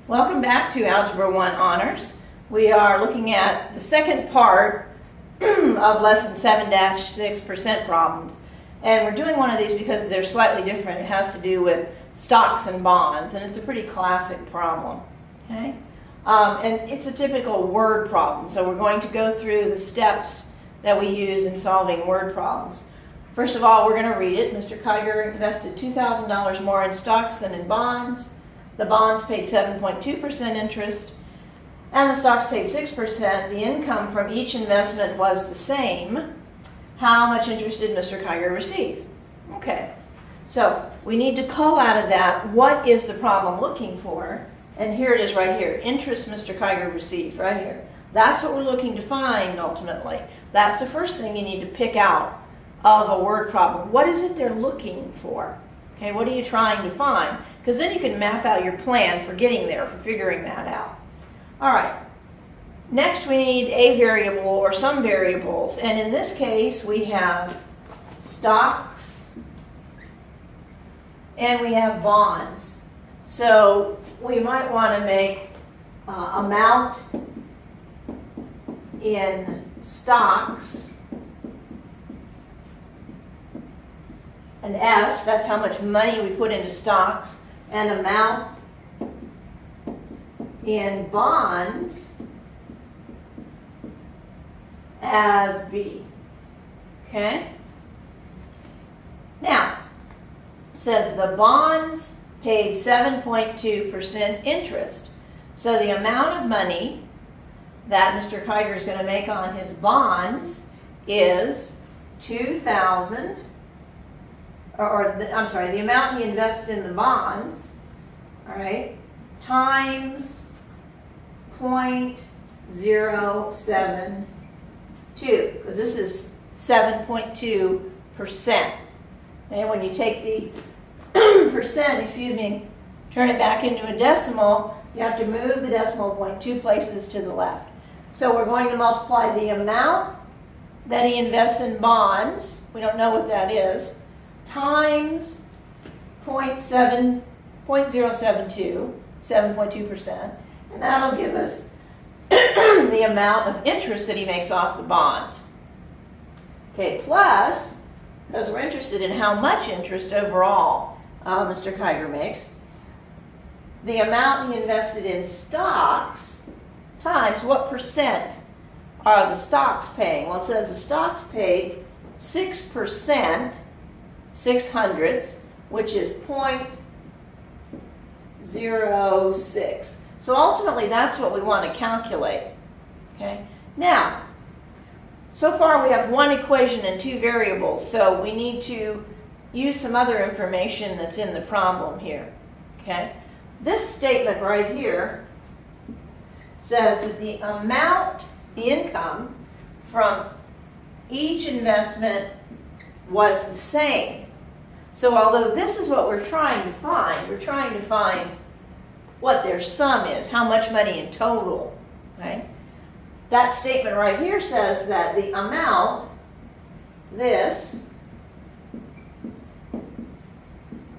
Welcome back to Algebra 1 Honors. We are looking at the second part of Lesson 7-6% problems. And we're doing one of these because they're slightly different. It has to do with stocks and bonds, and it's a pretty classic problem. Okay? And it's a typical word problem, so we're going to go through the steps that we use in solving word problems. First of all, we're going to read it. Mr. Kiger invested $2,000 more in stocks than in bonds. The bonds paid 7.2% interest, and the stocks paid 6%. The income from each investment was the same. How much interest did Mr. Kiger receive? Okay, so we need to call out of that what is the problem looking for, and here it is right here. Interest Mr. Kiger received, right here. That's what we're looking to find ultimately. That's the first thing you need to pick out of a word problem. What is it they're looking for? Okay, what are you trying to find? Because then you can map out your plan for getting there, for figuring that out. All right, next we need a variable or some variables. And in this case, we have stocks and we have bonds. So we might want to make amount in stocks an S, that's how much money we put into stocks, and amount in bonds as B. Okay? Now, it says the bonds paid 7.2% interest. So the amount of money that Mr. Kiger is going to make on his bonds is $2,000. The amount he invests in the bonds, all right, times 0.072, because this is 7.2%. And when you take the percent, turn it back into a decimal, you have to move the decimal point 2 places to the left. So we're going to multiply the amount that he invests in bonds, we don't know what that is, times 0.072, 7.2%, and that'll give us the amount of interest that he makes off the bonds. Okay, plus, because we're interested in how much interest overall Mr. Kiger makes, the amount he invested in stocks times what percent are the stocks paying? Well, it says the stocks paid 6%, 6/100ths, which is 0.06. So ultimately, that's what we want to calculate. Okay. Now, so far we have one equation and two variables, so we need to use some other information that's in the problem here. Okay. This statement right here says that the amount, the income from each investment was the same. So although this is what we're trying to find what their sum is, how much money in total. Okay? That statement right here says that the amount, this,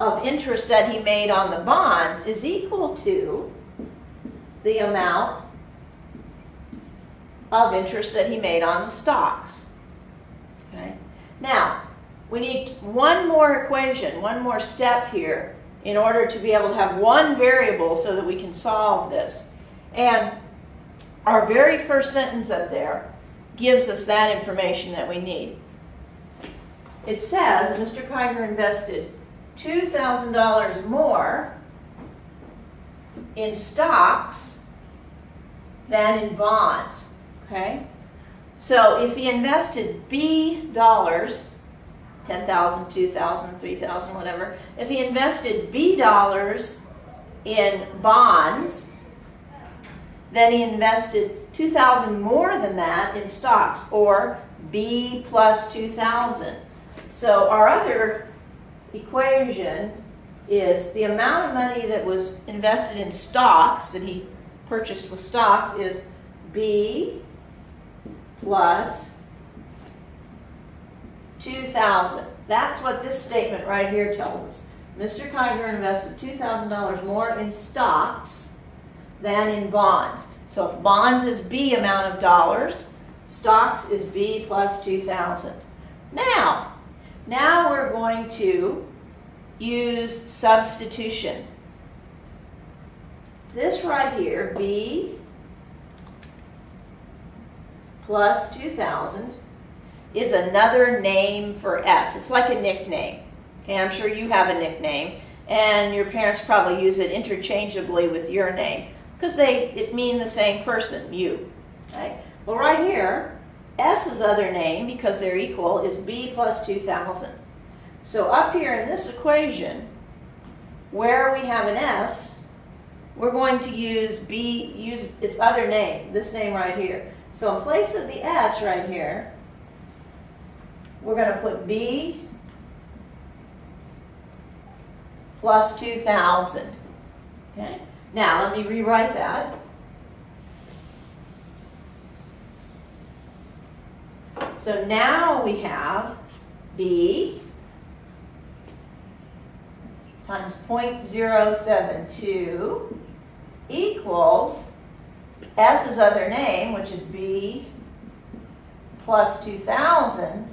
of interest that he made on the bonds is equal to the amount of interest that he made on the stocks. Okay? Now, we need one more equation, one more step here in order to be able to have one variable so that we can solve this. And our very first sentence up there gives us that information that we need. It says Mr. Kiger invested $2,000 more in stocks than in bonds. Okay? So if he invested B dollars, 10,000, 2,000, 3,000, whatever. If he invested B dollars in bonds, then he invested 2,000 more than that in stocks, or B plus 2,000. So our other equation is the amount of money that was invested in stocks, that he purchased with stocks, is B plus 2,000. That's what this statement right here tells us. Mr. Kiger invested $2,000 more in stocks than in bonds. So if bonds is B amount of dollars, stocks is B plus 2,000. Now we're going to use substitution. This right here, B plus 2,000, is another name for S. It's like a nickname. Okay, I'm sure you have a nickname, and your parents probably use it interchangeably with your name because it mean the same person, you. Right? Well, right here, S's other name, because they're equal, is B plus 2,000. So up here in this equation, where we have an S, we're going to use its other name, this name right here. So in place of the S right here, we're going to put B plus 2,000. Okay? Now let me rewrite that. So now we have B times 0.072 equals S's other name, which is B plus 2,000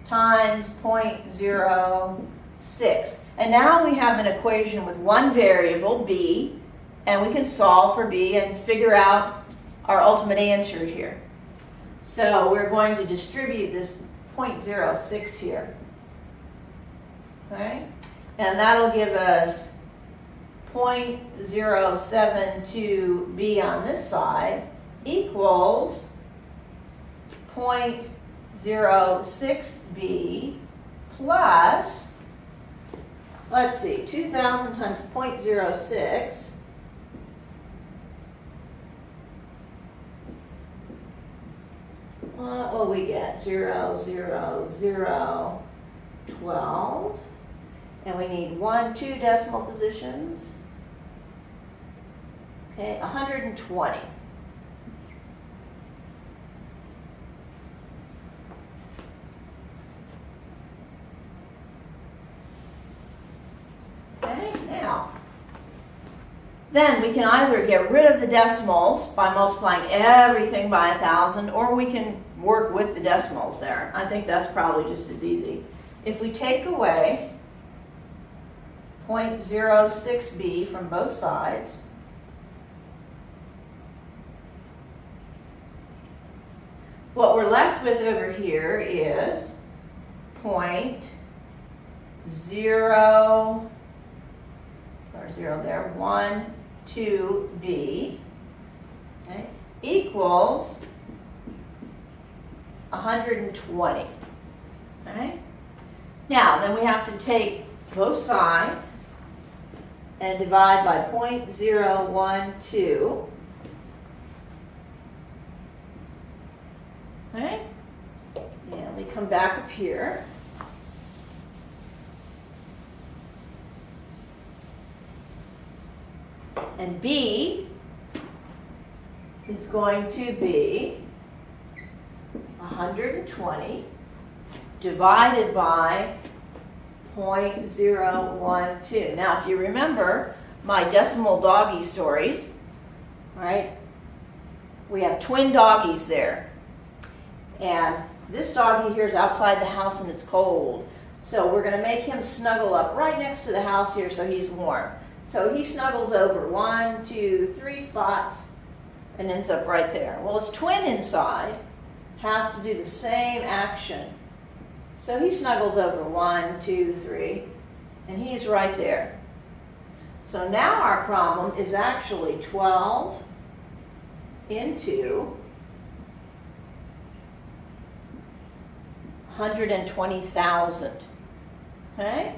times 0.06. And now we have an equation with one variable, B, and we can solve for B and figure out our ultimate answer here. So we're going to distribute this 0.06 here. Okay? And that'll give us 0.072B on this side equals 0.06B plus, let's see, 2,000 times 0.06. What will we get? 0, 0, 0, 12. And we need 2 decimal positions. Okay, 120. Okay, now, then we can either get rid of the decimals by multiplying everything by 1,000, or we can work with the decimals there. I think that's probably just as easy. If we take away 0.06B from both sides, what we're left with over here is 0.0, or 0 there, 1, 2B, okay, equals 120. Okay? Now, then we have to take both sides and divide by 0.012. Okay? And we come back up here. And B is going to be 120 divided by 0.012. Now, if you remember my decimal doggy stories, right? We have twin doggies there. And this doggy here is outside the house and it's cold. So we're going to make him snuggle up right next to the house here so he's warm. So he snuggles over 1, 2, 3 spots and ends up right there. Well, his twin inside has to do the same action. So he snuggles over 1, 2, 3, and he's right there. So now our problem is actually 12 into 120,000. Okay?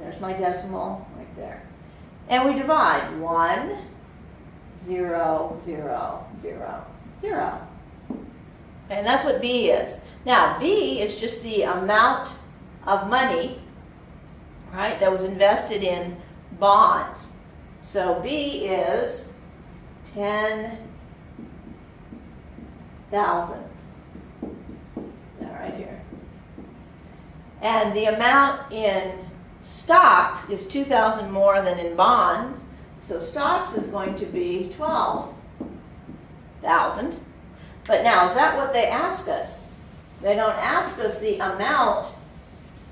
There's my decimal right there. And we divide 1, 0, 0, 0, 0. And that's what B is. Now, B is just the amount of money, right, that was invested in bonds. So B is 10,000. That right here. And the amount in stocks is 2,000 more than in bonds. So stocks is going to be 12,000. But now, is that what they ask us? They don't ask us the amount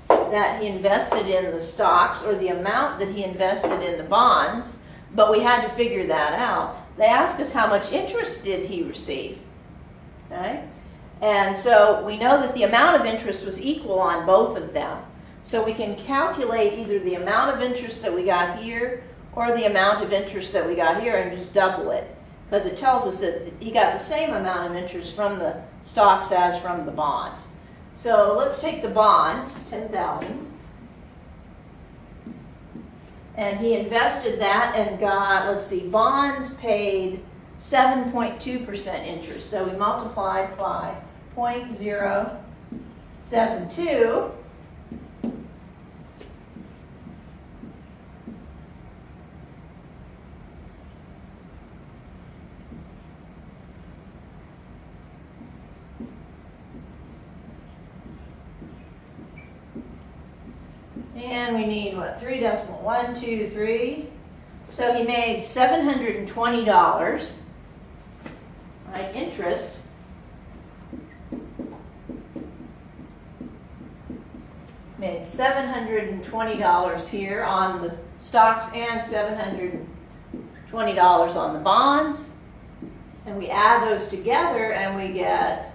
that he invested in the stocks or the amount that he invested in the bonds, but we had to figure that out. They ask us how much interest did he receive. Okay? And so we know that the amount of interest was equal on both of them. So we can calculate either the amount of interest that we got here or the amount of interest that we got here and just double it, because it tells us that he got the same amount of interest from the stocks as from the bonds. So let's take the bonds, 10,000, and he invested that and got, let's see, bonds paid 7.2% interest. So we multiplied by 0.072. And we need, what, 3.123. So he made $720, right, interest. Made $720 here on the stocks and $720 on the bonds. And we add those together and we get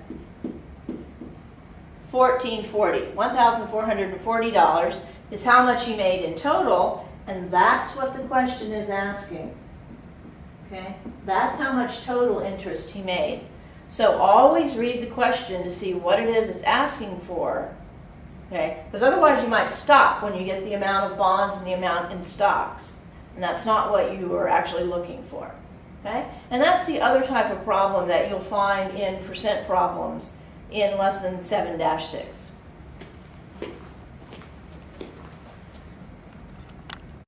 $1,440 is how much he made in total, and that's what the question is asking. Okay? That's how much total interest he made. So always read the question to see what it is it's asking for. Okay? Because otherwise you might stop when you get the amount of bonds and the amount in stocks. And that's not what you are actually looking for. Okay? And that's the other type of problem that you'll find in percent problems in lesson 7-6.